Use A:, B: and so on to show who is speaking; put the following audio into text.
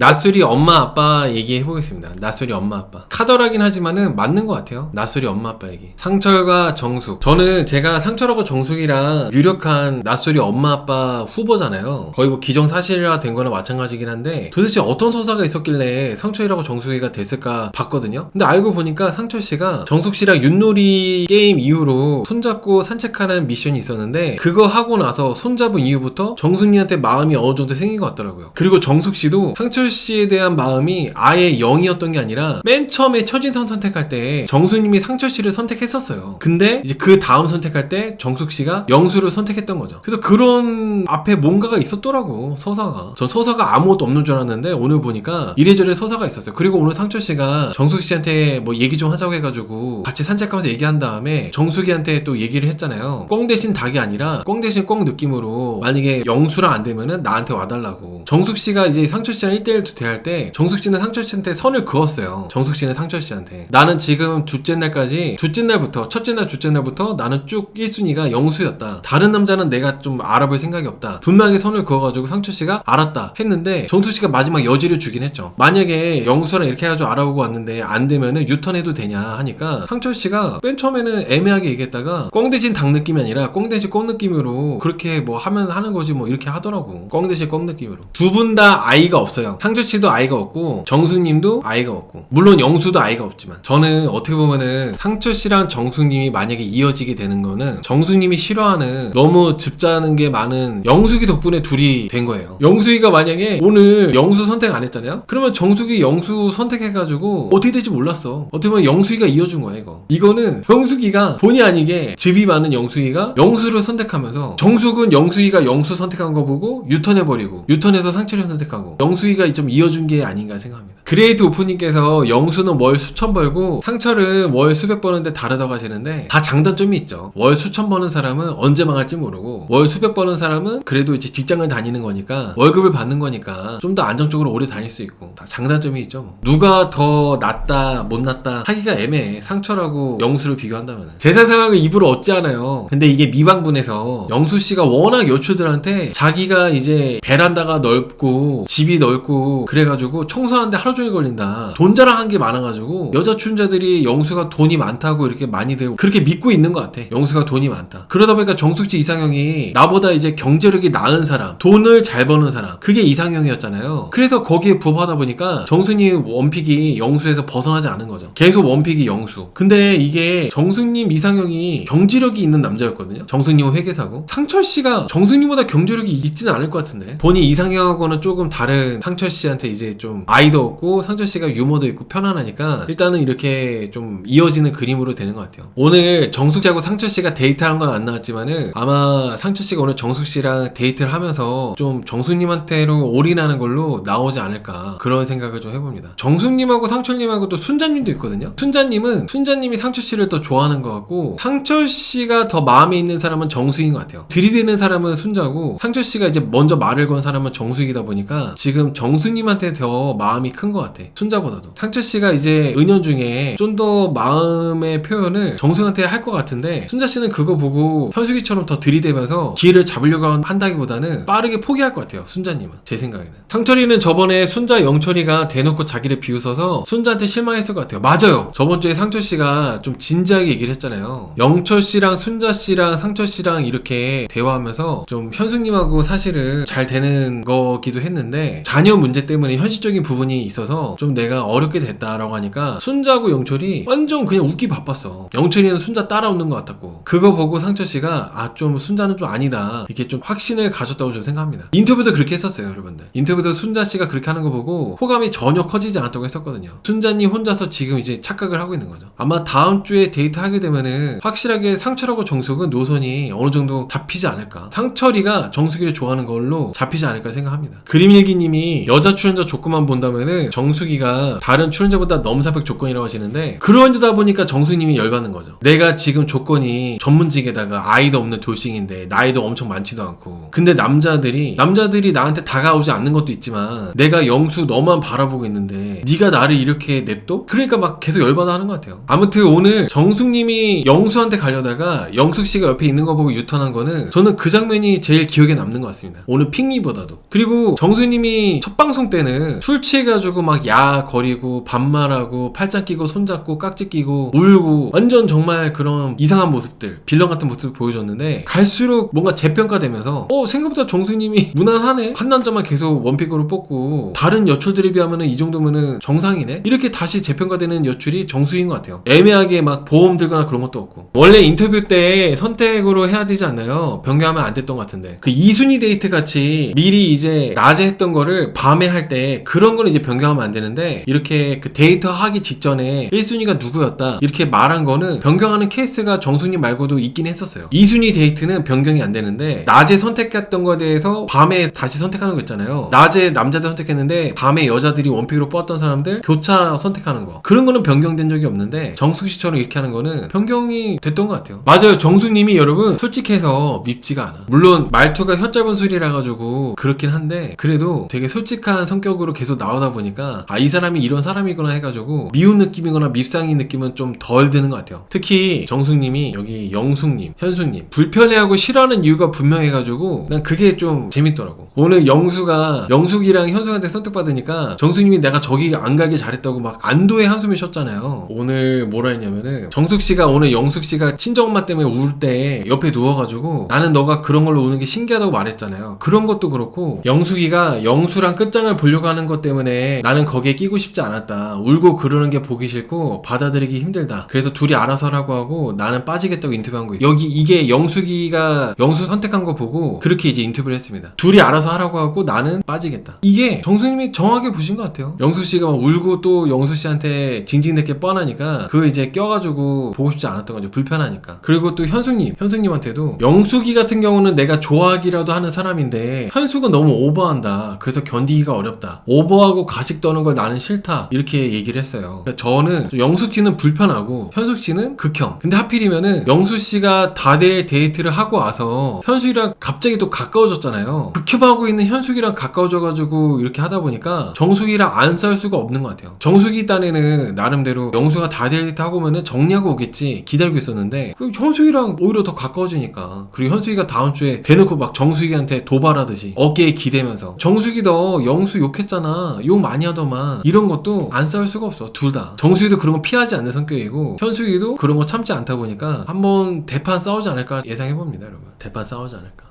A: 나술이 엄마 아빠 얘기해보겠습니다. 나술이 엄마 아빠. 카더라긴 하지만은 맞는 것 같아요. 나술이 엄마 아빠 얘기. 상철과 정숙. 저는 제가 상철하고 정숙이랑 유력한 나술이 엄마 아빠 후보잖아요. 거의 뭐 기정사실화 된 거나 마찬가지긴 한데 도대체 어떤 서사가 있었길래 상철이라고 정숙이가 됐을까 봤거든요. 근데 알고 보니까 상철씨가 정숙씨랑 윷놀이 게임 이후로 손잡고 산책하는 미션이 있었는데 그거 하고 나서 손잡은 이후부터 정숙이한테 마음이 어느 정도 생긴 것 같더라고요. 그리고 정숙씨도 상철 씨에 대한 마음이 아예 0이었던 게 아니라 맨 처음에 처진선 선택할 때 정수님이 상철 씨를 선택했었어요. 근데 이제 그 다음 선택할 때 정숙 씨가 영수를 선택했던 거죠. 그래서 그런 앞에 뭔가가 있었더라고, 서사가. 전 서사가 아무것도 없는 줄 알았는데 오늘 보니까 이래저래 서사가 있었어요. 그리고 오늘 상철 씨가 정숙 씨한테 뭐 얘기 좀 하자고 해가지고 같이 산책하면서 얘기한 다음에 정숙이한테 또 얘기를 했잖아요. 꽁 대신 닭이 아니라 꽁 대신 꽁 느낌으로 만약에 영수랑 안 되면은 나한테 와달라고. 정숙 씨가 이제 상철 씨랑 1대1 대할 때 정숙 씨는 상철 씨한테 선을 그었어요. 정숙 씨는 상철 씨한테 나는 지금 둘째 날부터 첫째 날 둘째 날부터 나는 쭉 1순위가 영수였다. 다른 남자는 내가 좀 알아볼 생각이 없다. 분명히 선을 그어가지고 상철 씨가 알았다 했는데 정숙 씨가 마지막 여지를 주긴 했죠. 만약에 영수랑 이렇게 해가지고 알아보고 왔는데 안 되면은 유턴해도 되냐 하니까 상철 씨가 맨 처음에는 애매하게 얘기했다가 꽁 대신 닭 느낌이 아니라 꽁 대신 꽁 느낌으로 그렇게 뭐 하면 하는 거지 뭐 이렇게 하더라고. 꽁 대신 꽁 느낌으로. 두 분 다 아이가 없어요. 상철 씨도 아이가 없고 정숙님도 아이가 없고 물론 영수도 아이가 없지만 저는 어떻게 보면은 상철 씨랑 정숙님이 만약에 이어지게 되는 거는 정숙님이 싫어하는 너무 즙자는 게 많은 영숙이 덕분에 둘이 된 거예요. 영숙이가 만약에 오늘 영수 선택 안 했잖아요? 그러면 정숙이 영수 선택해가지고 어떻게 될지 몰랐어. 어떻게 보면 영숙이가 이어준 거야 이거. 이거는 영숙이가 본의 아니게 즙이 많은 영숙이가 영수를 선택하면서 정숙은 영숙이가 영수 선택한 거 보고 유턴해버리고 유턴해서 상철이 선택하고 영숙이가 좀 이어준 게 아닌가 생각합니다. 그레이트 오프님께서 영수는 월 수천 벌고 상철은 월 수백 버는데 다르다고 하시는데 다 장단점이 있죠. 월 수천 버는 사람은 언제 망할지 모르고 월 수백 버는 사람은 그래도 이제 직장을 다니는 거니까 월급을 받는 거니까 좀 더 안정적으로 오래 다닐 수 있고 다 장단점이 있죠. 뭐. 누가 더 낫다 못 낫다 하기가 애매해. 상철하고 영수를 비교한다면 재산 상황을 입으로 얻지 않아요. 근데 이게 미방분에서 영수씨가 워낙 여추들한테 자기가 이제 베란다가 넓고 집이 넓고 그래가지고 청소하는데 하루 종일 걸린다. 돈 자랑한 게 많아가지고 여자 출연자들이 영수가 돈이 많다고 이렇게 많이들 그렇게 믿고 있는 것 같아. 영수가 돈이 많다. 그러다 보니까 정숙지 이상형이 나보다 이제 경제력이 나은 사람, 돈을 잘 버는 사람, 그게 이상형이었잖아요. 그래서 거기에 부합하다 보니까 정숙님 원픽이 영수에서 벗어나지 않은 거죠. 계속 원픽이 영수. 근데 이게 정숙님 이상형이 경제력이 있는 남자였거든요. 정숙님은 회계사고 상철씨가 정숙님보다 경제력이 있지는 않을 것 같은데 본인 이상형하고는 조금 다른 상철씨한테 이제 좀 아이도 없고 상철씨가 유머도 있고 편안하니까 일단은 이렇게 좀 이어지는 그림으로 되는 것 같아요. 오늘 정숙씨하고 상철씨가 데이트하는 건 안 나왔지만은 아마 상철씨가 오늘 정숙씨랑 데이트를 하면서 좀 정숙님한테로 올인하는 걸로 나오지 않을까 그런 생각을 좀 해봅니다. 정숙님하고 상철님하고 또 순자님도 있거든요. 순자님이 상철씨를 더 좋아하는 것 같고 상철씨가 더 마음에 있는 사람은 정숙인 것 같아요. 들이대는 사람은 순자고 상철씨가 이제 먼저 말을 건 사람은 정숙이다 보니까 지금 정숙님한테 더 마음이 큰 것 같아. 순자보다도. 상철씨가 이제 은연중에 좀 더 마음의 표현을 정숙한테 할 것 같은데 순자씨는 그거 보고 현숙이처럼 더 들이대면서 기회를 잡으려고 한다기보다는 빠르게 포기할 것 같아요. 순자님은. 제 생각에는. 상철이는 저번에 순자 영철이가 대놓고 자기를 비웃어서 순자한테 실망했을 것 같아요. 맞아요. 저번 주에 상철씨가 좀 진지하게 얘기를 했잖아요. 영철씨랑 순자씨랑 상철씨랑 이렇게 대화하면서 좀 현숙님하고 사실은 잘 되는 거기도 했는데 자녀 문제 때문에 현실적인 부분이 있어서 좀 내가 어렵게 됐다라고 하니까 순자하고 영철이 완전 그냥 웃기 바빴어. 영철이는 순자 따라웃는 것 같았고 그거 보고 상철씨가 아 좀 순자는 좀 아니다 이렇게 좀 확신을 가졌다고 좀 생각합니다. 인터뷰도 그렇게 했었어요 여러분들. 인터뷰도 순자씨가 그렇게 하는 거 보고 호감이 전혀 커지지 않았다고 했었거든요. 순자님 혼자서 지금 이제 착각을 하고 있는 거죠. 아마 다음 주에 데이트 하게 되면은 확실하게 상철하고 정숙은 노선이 어느 정도 잡히지 않을까. 상철이가 정숙이를 좋아하는 걸로 잡히지 않을까 생각합니다. 그림일기님이 여자 출연자 조건만 본다면은 정숙이가 다른 출연자보다 넘사벽 조건이라고 하시는데 그러다 보니까 정숙님이 열받는 거죠. 내가 지금 조건이 전문직에다가 아이도 없는 돌싱인데 나이도 엄청 많지도 않고 근데 남자들이 나한테 다가오지 않는 것도 있지만 내가 영수 너만 바라보고 있는데 네가 나를 이렇게 냅둬? 그러니까 막 계속 열받아 하는 것 같아요. 아무튼 오늘 정숙님이 영수한테 가려다가 영숙씨가 옆에 있는 거 보고 유턴한 거는 저는 그 장면이 제일 기억에 남는 것 같습니다. 오늘 핑미보다도. 그리고 정숙님이 첫방 방송 때는 술 취해가지고 막 야거리고 반말하고 팔짱 끼고 손잡고 깍지 끼고 울고 완전 정말 그런 이상한 모습들, 빌런 같은 모습을 보여줬는데 갈수록 뭔가 재평가되면서 생각보다 정수님이 무난하네, 한 남자만 계속 원픽으로 뽑고 다른 여출들에 비하면은 이 정도면은 정상이네, 이렇게 다시 재평가되는 여출이 정수인 것 같아요. 애매하게 막 보험 들거나 그런 것도 없고. 원래 인터뷰 때 선택으로 해야 되지 않나요? 변경하면 안 됐던 것 같은데, 그 2순위 데이트 같이 미리 이제 낮에 했던 거를 밤에 할 때 그런 거는 이제 변경하면 안 되는데, 이렇게 그 데이트 하기 직전에 1순위가 누구였다 이렇게 말한 거는 변경하는 케이스가 정수님 말고도 있긴 했었어요. 2순위 데이트는 변경이 안 되는데, 낮에 선택했던 거에 대해서 밤에 다시 선택하는 거 있잖아요. 낮에 남자들 선택했는데 밤에 여자들이 원픽으로 뽑았던 사람들 교차 선택하는 거, 그런 거는 변경된 적이 없는데 정숙 씨처럼 이렇게 하는 거는 변경이 됐던 것 같아요. 맞아요. 정수님이 여러분 솔직해서 밉지가 않아. 물론 말투가 혀 짧은 소리라 가지고 그렇긴 한데, 그래도 되게 솔직한 성격으로 계속 나오다 보니까 이 사람이 이런 사람이구나 해가지고 미운 느낌이거나 밉상인 느낌은 좀 덜 드는 것 같아요. 특히 정숙님이 여기 영숙님, 현숙님 불편해하고 싫어하는 이유가 분명해가지고 난 그게 좀 재밌더라고. 오늘 영숙이랑 현숙한테 선택받으니까 정숙님이 내가 저기 안 가길 잘했다고 막 안도의 한숨을 쉬었잖아요. 오늘 뭐라 했냐면은, 정숙씨가 오늘 영숙씨가 친정엄마 때문에 울 때 옆에 누워가지고 나는 너가 그런 걸로 우는 게 신기하다고 말했잖아요. 그런 것도 그렇고, 영숙이가 영수랑 끝장을 보려고 하는 것 때문에 나는 거기에 끼고 싶지 않았다, 울고 그러는 게 보기 싫고 받아들이기 힘들다, 그래서 둘이 알아서 하라고 하고 나는 빠지겠다고 인터뷰한 거예요. 여기 이게 영숙이가 영수 선택한 거 보고 그렇게 이제 인터뷰를 했습니다. 둘이 알아서 하라고 하고 나는 빠지겠다. 이게 정수님이 정확하게 보신 것 같아요. 영수씨가 막 울고 또 영수씨한테 징징댔게 뻔하니까 그거 이제 껴가지고 보고 싶지 않았던 거죠. 불편하니까. 그리고 또 현숙님한테도, 영숙이 같은 경우는 내가 좋아하기라도 하는 사람인데 현숙은 너무 오버한다, 그래서 견디기가 어렵다, 오버하고 가식 떠는 걸 나는 싫다, 이렇게 얘기를 했어요. 그러니까 저는 영숙씨는 불편하고 현숙씨는 극혐. 근데 하필이면은 영수씨가 다대 데이트를 하고 와서 현숙이랑 갑자기 또 가까워졌잖아요. 극혐하고 있는 현숙이랑 가까워져가지고 이렇게 하다 보니까 정숙이랑 안 싸울 수가 없는 것 같아요. 정숙이 딴에는 나름대로 영수가 다대 데이트 하고 오면은 정리하고 오겠지 기다리고 있었는데, 현숙이랑 오히려 더 가까워지니까. 그리고 현숙이가 다음 주에 대놓고 막 정숙이한테 도발하듯이 어깨에 기대면서, 정숙이 너 영수 욕했잖아, 욕 많이 하더만, 이런 것도 안 싸울 수가 없어. 둘 다. 정숙이도 그런 거 피하지 않는 성격이고 현숙이도 그런 거 참지 않다 보니까 한번 대판 싸우지 않을까 예상해봅니다. 여러분, 대판 싸우지 않을까.